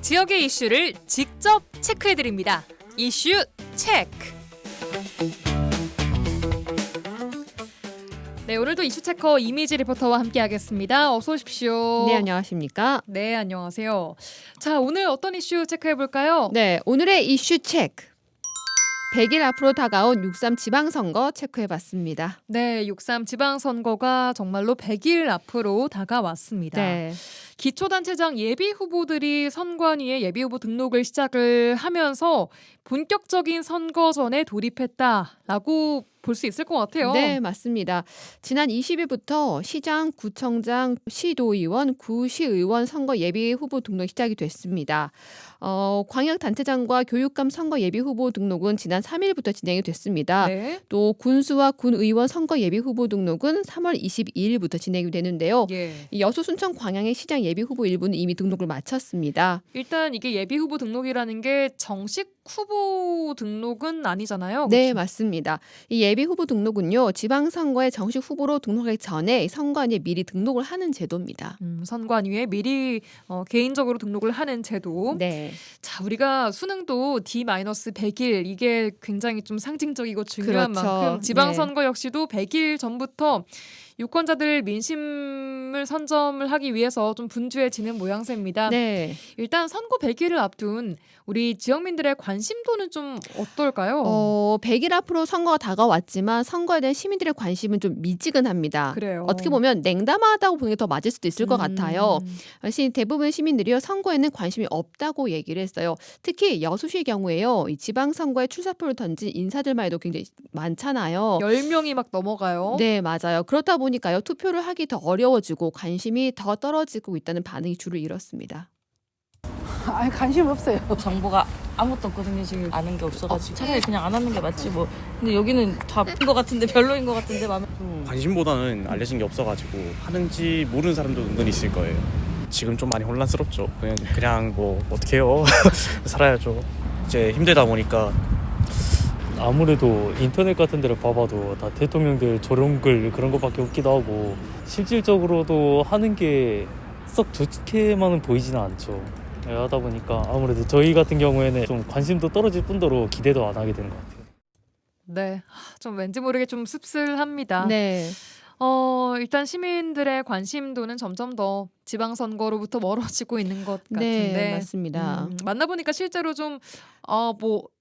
지역의 이슈를 직접 체크해드립니다. 이슈 체크. 네, 오늘도 이슈 체커 이미지 리포터와 함께하겠습니다. 어서 오십시오. 네, 안녕하십니까? 네, 안녕하세요. 자, 오늘 어떤 이슈 체크해볼까요? 네, 오늘의 이슈 체크. 100일 앞으로 다가온 6.3 지방선거 체크해봤습니다. 네, 6.3 지방선거가 정말로 100일 앞으로 다가왔습니다. 네. 기초단체장 예비후보들이 선관위에 예비후보 등록을 시작을 하면서 본격적인 선거전에 돌입했다라고 볼 수 있을 것 같아요. 네, 맞습니다. 지난 20일부터 시장, 구청장, 시도의원, 구시의원 선거 예비후보 등록이 시작이 됐습니다. 광역단체장과 교육감 선거 예비후보 등록은 지난 3일부터 진행이 됐습니다. 네. 또 군수와 군의원 선거 예비후보 등록은 3월 22일부터 진행이 되는데요. 예. 이 여수, 순천, 광양의 시장 예비후보 일부는 이미 등록을 마쳤습니다. 일단 이게 예비후보 등록이라는 게 정식 후보 등록은 아니잖아요. 네, 그렇죠? 맞습니다. 이 예비후보 등록은요, 지방선거에 정식 후보로 등록하기 전에 선관위에 미리 등록을 하는 제도입니다. 선관위에 미리 개인적으로 등록을 하는 제도. 네, 자, 우리가 수능도 D-100일 이게 굉장히 좀 상징적이고 중요한 그렇죠. 만큼 지방선거 역시도 100일 전부터 유권자들 민심을 선점을 하기 위해서 좀 분주해지는 모양새입니다. 네. 일단 선거 100일을 앞둔 우리 지역민들의 관심도는 좀 어떨까요? 100일 앞으로 선거가 다가왔지만 선거에 대한 시민들의 관심은 좀 미지근합니다. 그래요. 어떻게 보면 냉담하다고 보는 게 더 맞을 수도 있을 것 같아요. 대부분의 시민들이요, 선거에는 관심이 없다고 얘기를 했어요. 특히 여수시의 경우에요, 이 지방선거에 출사표를 던진 인사들만 해도 굉장히 많잖아요. 10명이 막 넘어가요. 네, 맞아요. 그렇다 보니까요, 투표를 하기 더 어려워지고 관심이 더 떨어지고 있다는 반응이 주를 이뤘습니다. 아니 관심 없어요. 정보가 아무것도 없거든요. 지금 아는 게 없어가지고 차라리 그냥 안 하는 게 맞지 뭐. 근데 여기는 다인 것 같은데 별로인 것 같은데 마음에. 관심보다는 알려진 게 없어가지고 하는지 모르는 사람도 은근히 있을 거예요. 지금 좀 많이 혼란스럽죠. 그냥 뭐 어떻게 해요. 살아야죠. 이제 힘들다 보니까. 아무래도 인터넷 같은 데를 봐봐도 다 대통령들 조롱글 그런 것밖에 없기도 하고 실질적으로도 하는 게 썩 좋게만은 보이지는 않죠. 하다 보니까 아무래도 저희 같은 경우에는 좀 관심도 떨어질 뿐더러 기대도 안 하게 되는 것 같아요. 네, 좀 왠지 모르게 좀 씁쓸합니다. 네. 일단 시민들의 관심도는 점점 더 지방선거로부터 멀어지고 있는 것 같은데. 네, 맞습니다. 만나보니까 실제로 좀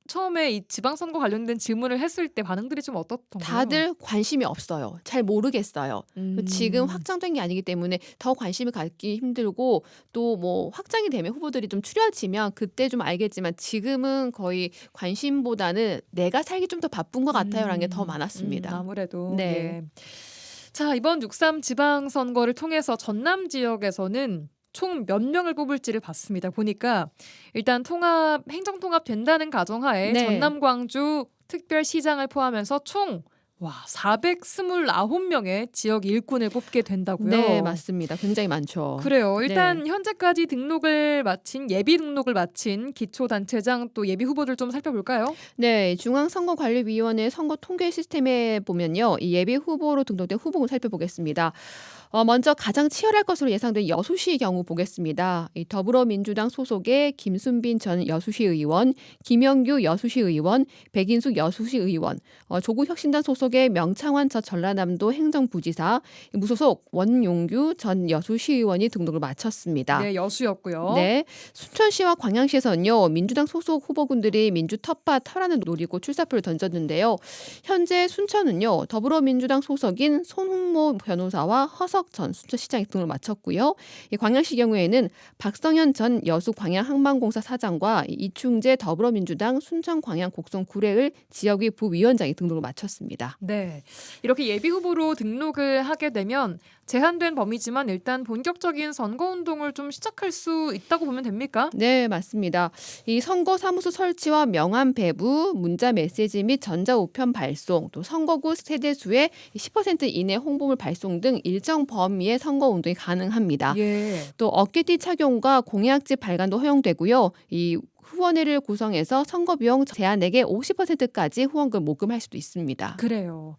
처음에 이 지방선거 관련된 질문을 했을 때 반응들이 좀 어떻던가요? 다들 관심이 없어요. 잘 모르겠어요. 지금 확정된 게 아니기 때문에 더 관심을 갖기 힘들고, 또 뭐 확정이 되면 후보들이 좀 추려지면 그때 좀 알겠지만 지금은 거의 관심보다는 내가 살기 좀 더 바쁜 것 같아요라는 게 더 많았습니다. 아무래도. 네. 예. 자, 이번 6.3 지방선거를 통해서 전남 지역에서는 총 몇 명을 뽑을지를 봤습니다. 보니까 일단 행정통합 된다는 가정하에 네. 전남, 광주 특별시장을 포함해서 총 429명의 지역 일꾼을 뽑게 된다고요. 네, 맞습니다. 굉장히 많죠. 그래요. 일단 현재까지 예비 등록을 마친 기초단체장 또 예비 후보들 좀 살펴볼까요? 네, 중앙선거관리위원회 선거 통계 시스템에 보면요, 이 예비 후보로 등록된 후보를 살펴보겠습니다. 먼저 가장 치열할 것으로 예상된 여수시의 경우 보겠습니다. 이 더불어민주당 소속의 김순빈 전 여수시 의원, 김영규 여수시 의원, 백인숙 여수시 의원, 조국혁신당 소속의 명창환 전 전라남도 행정부지사, 무소속 원용규 전 여수시 의원이 등록을 마쳤습니다. 네, 여수였고요. 네, 순천시와 광양시에서는요, 민주당 소속 후보군들이 민주 텃밭 탈환을 노리고 출사표를 던졌는데요. 현재 순천은요, 더불어민주당 소속인 손흥모 변호사와 허석 전 순천시장이 등록을 마쳤고요. 이 광양시 경우에는 박성현 전 여수 광양항만공사 사장과 이충재 더불어민주당 순천 광양 곡성 구례을 지역위 부위원장이 등록을 마쳤습니다. 네, 이렇게 예비 후보로 등록을 하게 되면 제한된 범위지만 일단 본격적인 선거운동을 좀 시작할 수 있다고 보면 됩니까? 네, 맞습니다. 이 선거사무소 설치와 명함 배부, 문자 메시지 및 전자우편 발송, 또 선거구 세대수의 10% 이내 홍보물 발송 등 일정 범위의 선거운동이 가능합니다. 예. 또 어깨띠 착용과 공약지 발간도 허용되고요. 이 후원회를 구성해서 선거 비용 제한액의 50%까지 후원금 모금할 수도 있습니다. 그래요.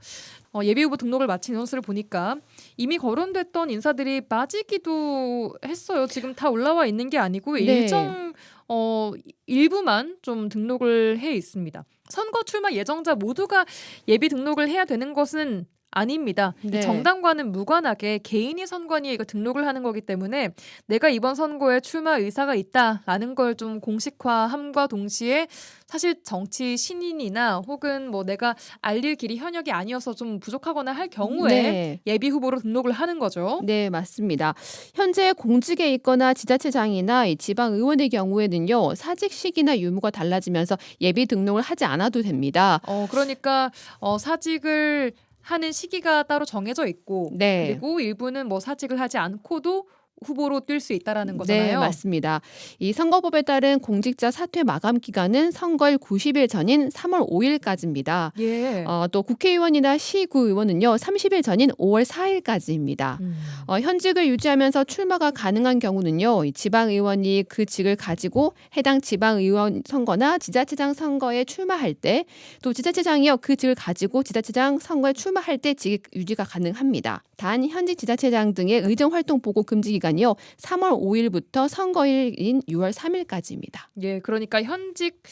예비후보 등록을 마친 인원수를 보니까 이미 거론됐던 인사들이 빠지기도 했어요. 지금 다 올라와 있는 게 아니고 네. 일정 일부만 좀 등록을 해 있습니다. 선거 출마 예정자 모두가 예비 등록을 해야 되는 것은 아닙니다. 네. 정당과는 무관하게 개인이 선관위에 이거 등록을 하는 거기 때문에 내가 이번 선거에 출마 의사가 있다라는 걸 좀 공식화함과 동시에 사실 정치 신인이나 혹은 뭐 내가 알릴 길이 현역이 아니어서 좀 부족하거나 할 경우에 네. 예비 후보로 등록을 하는 거죠. 네, 맞습니다. 현재 공직에 있거나 지자체장이나 이 지방 의원의 경우에는요, 사직 시기나 유무가 달라지면서 예비 등록을 하지 않아도 됩니다. 그러니까 사직을 하는 시기가 따로 정해져 있고 네. 그리고 일부는 뭐 사직을 하지 않고도 후보로 뛸 수 있다라는 거잖아요. 네, 맞습니다. 이 선거법에 따른 공직자 사퇴 마감 기간은 선거일 90일 전인 3월 5일까지입니다. 예. 또 국회의원이나 시구의원은요, 30일 전인 5월 4일까지입니다. 현직을 유지하면서 출마가 가능한 경우는요, 이 지방의원이 그 직을 가지고 해당 지방의원 선거나 지자체장 선거에 출마할 때, 또 지자체장이요 그 직을 가지고 지자체장 선거에 출마할 때 직 유지가 가능합니다. 단 현직 지자체장 등의 의정 활동 보고 금지 기간이요 3월 5일부터 선거일인 6월 3일까지입니다. 예, 그러니까 현직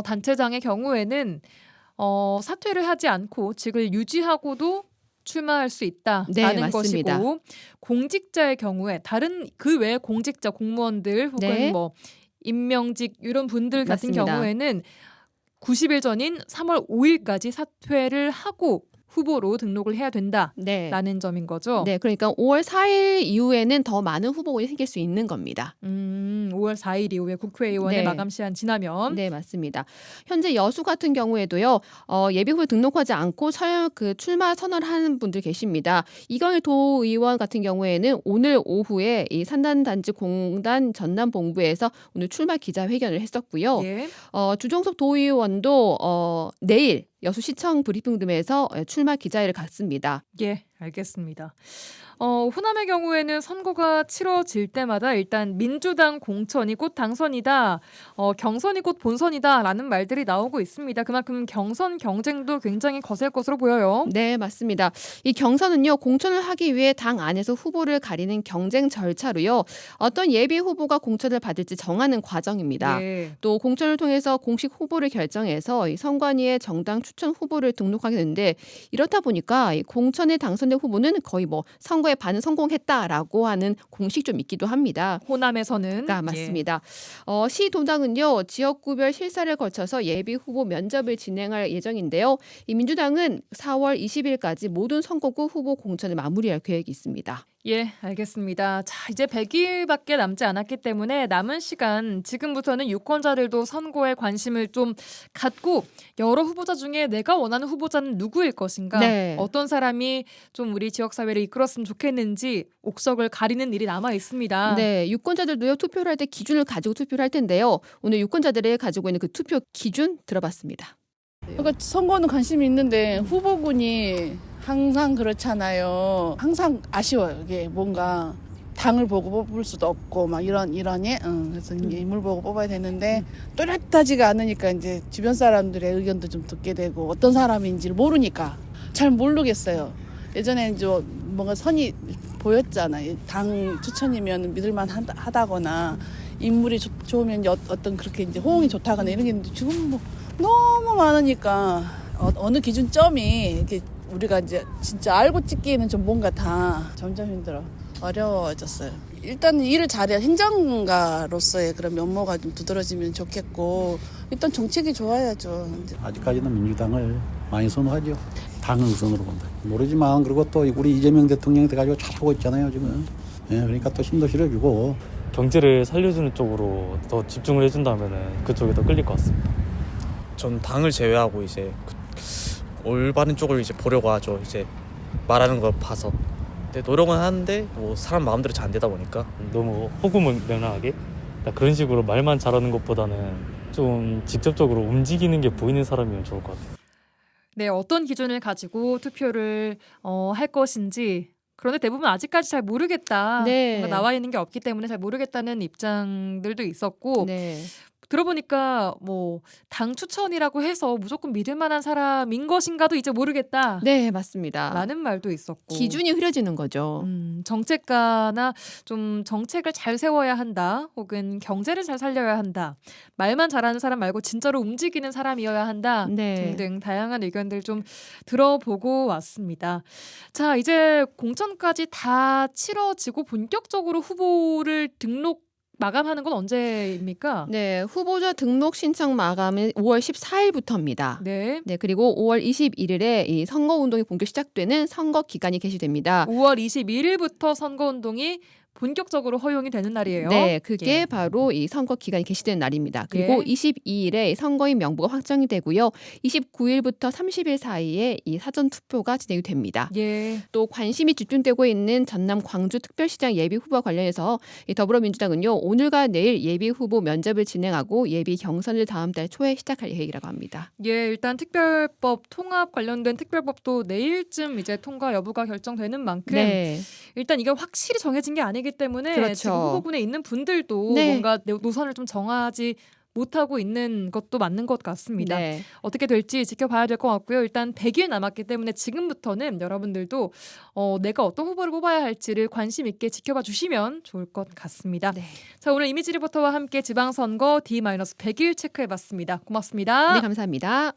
단체장의 경우에는 사퇴를 하지 않고 직을 유지하고도 출마할 수 있다라는 네, 맞습니다. 것이고 공직자의 경우에 다른 그 외 공직자 공무원들 혹은 네. 뭐 임명직 이런 분들 같은 맞습니다. 경우에는 90일 전인 3월 5일까지 사퇴를 하고 후보로 등록을 해야 된다라는 네. 점인 거죠. 네, 그러니까 5월 4일 이후에는 더 많은 후보군이 생길 수 있는 겁니다. 5월 4일 이후에 국회의원의 네. 마감 시한 지나면 네, 맞습니다. 현재 여수 같은 경우에도요, 예비후보 등록하지 않고 출마 선언을 하는 분들 계십니다. 이광일 도의원 같은 경우에는 오늘 오후에 이 산단단지 공단 전남 본부에서 오늘 출마 기자회견을 했었고요. 예. 주종섭 도의원도 내일 여수시청 브리핑룸에서 출마 기자회를 갖습니다. 예, 알겠습니다. 호남의 경우에는 선거가 치러질 때마다 일단 민주당 공천이 곧 당선이다, 경선이 곧 본선이다라는 말들이 나오고 있습니다. 그만큼 경선 경쟁도 굉장히 거셀 것으로 보여요. 네, 맞습니다. 이 경선은요, 공천을 하기 위해 당 안에서 후보를 가리는 경쟁 절차로요, 어떤 예비 후보가 공천을 받을지 정하는 과정입니다. 예. 또 공천을 통해서 공식 후보를 결정해서 이 선관위에 정당 추천 후보를 등록하게 되는데, 이렇다 보니까 이 공천에 당선된 후보는 거의 뭐 선거에 반은 성공했다라고 하는 공식 좀 있기도 합니다. 호남에서는 맞습니다. 시도당은요, 지역구별 실사를 거쳐서 예비 후보 면접을 진행할 예정인데요. 이 민주당은 4월 20일까지 모든 선거구 후보 공천을 마무리할 계획이 있습니다. 예, 알겠습니다. 자, 이제 100일밖에 남지 않았기 때문에 남은 시간 지금부터는 유권자들도 선거에 관심을 좀 갖고 여러 후보자 중에 내가 원하는 후보자는 누구일 것인가, 네. 어떤 사람이 좀 우리 지역 사회를 이끌었으면 좋겠는지 옥석을 가리는 일이 남아 있습니다. 네, 유권자들도요, 투표를 할 때 기준을 가지고 투표를 할 텐데요. 오늘 유권자들이 가지고 있는 그 투표 기준 들어봤습니다. 그러니까 선거는 관심이 있는데 후보군이 항상 그렇잖아요. 항상 아쉬워요. 이게 뭔가 당을 보고 뽑을 수도 없고 막 이러니. 그래서 이제 인물 보고 뽑아야 되는데 또렷하지가 않으니까 이제 주변 사람들의 의견도 좀 듣게 되고 어떤 사람인지를 모르니까 잘 모르겠어요. 예전에는 좀 뭔가 선이 보였잖아요. 당 추천이면 믿을만 하다거나 인물이 좋으면 어떤 그렇게 이제 호응이 좋다거나 이런 게 있는데 지금 뭐 너무 많으니까 어느 기준점이 이렇게 우리가 이제 진짜 알고 찍기에는 좀 뭔가 다 점점 힘들어. 어려워졌어요. 일단 일을 잘해야 행정가로서의 그런 면모가 좀 두드러지면 좋겠고 일단 정책이 좋아야죠. 아직까지는 민주당을 많이 선호하죠. 당을 우선으로 본다. 모르지만 그리고 또 우리 이재명 대통령이 돼가지고 잘하고 있잖아요 지금. 예, 그러니까 또 힘도 실어주고. 경제를 살려주는 쪽으로 더 집중을 해준다면은 그쪽에 더 끌릴 것 같습니다. 전 당을 제외하고 이제 올바른 쪽을 이제 보려고 하죠. 이제 말하는 걸 봐서. 근데 노력은 하는데 뭐 사람 마음대로 잘 안 되다 보니까 너무 허구맹랑하게 그런 식으로 말만 잘하는 것보다는 좀 직접적으로 움직이는 게 보이는 사람이면 좋을 것 같아요. 네, 어떤 기준을 가지고 투표를 할 것인지, 그런데 대부분 아직까지 잘 모르겠다. 네. 뭔가 나와 있는 게 없기 때문에 잘 모르겠다는 입장들도 있었고 네. 들어보니까 뭐 당 추천이라고 해서 무조건 믿을 만한 사람인 것인가도 이제 모르겠다. 네, 맞습니다. 라는 말도 있었고. 기준이 흐려지는 거죠. 정책가나 좀 정책을 잘 세워야 한다. 혹은 경제를 잘 살려야 한다. 말만 잘하는 사람 말고 진짜로 움직이는 사람이어야 한다. 네. 등등 다양한 의견들 좀 들어보고 왔습니다. 자, 이제 공천까지 다 치러지고 본격적으로 후보를 등록 마감하는 건 언제입니까? 네, 후보자 등록 신청 마감은 5월 14일부터입니다. 네. 네, 그리고 5월 21일에 이 선거 운동이 본격 시작되는 선거 기간이 개시됩니다. 5월 21일부터 선거운동이 본격적으로 허용이 되는 날이에요. 네, 그게 예. 바로 이 선거 기간이 개시되는 날입니다. 그리고 예. 22일에 선거인 명부가 확정이 되고요. 29일부터 30일 사이에 이 사전 투표가 진행이 됩니다. 예. 또 관심이 집중되고 있는 전남 광주 특별시장 예비 후보와 관련해서 이 더불어민주당은요, 오늘과 내일 예비 후보 면접을 진행하고 예비 경선을 다음 달 초에 시작할 계획이라고 합니다. 예, 일단 특별법 통합 관련된 특별법도 내일쯤 이제 통과 여부가 결정되는 만큼 네. 일단 이게 확실히 정해진 게 아니기 때문에 그렇죠. 지금 후보군에 있는 분들도 네. 뭔가 노선을 좀 정하지 못하고 있는 것도 맞는 것 같습니다. 네. 어떻게 될지 지켜봐야 될 것 같고요. 일단 100일 남았기 때문에 지금부터는 여러분들도 내가 어떤 후보를 뽑아야 할지를 관심 있게 지켜봐 주시면 좋을 것 같습니다. 네. 자, 오늘 이미지 리포터와 함께 지방선거 D-100일 체크해봤습니다. 고맙습니다. 네, 감사합니다.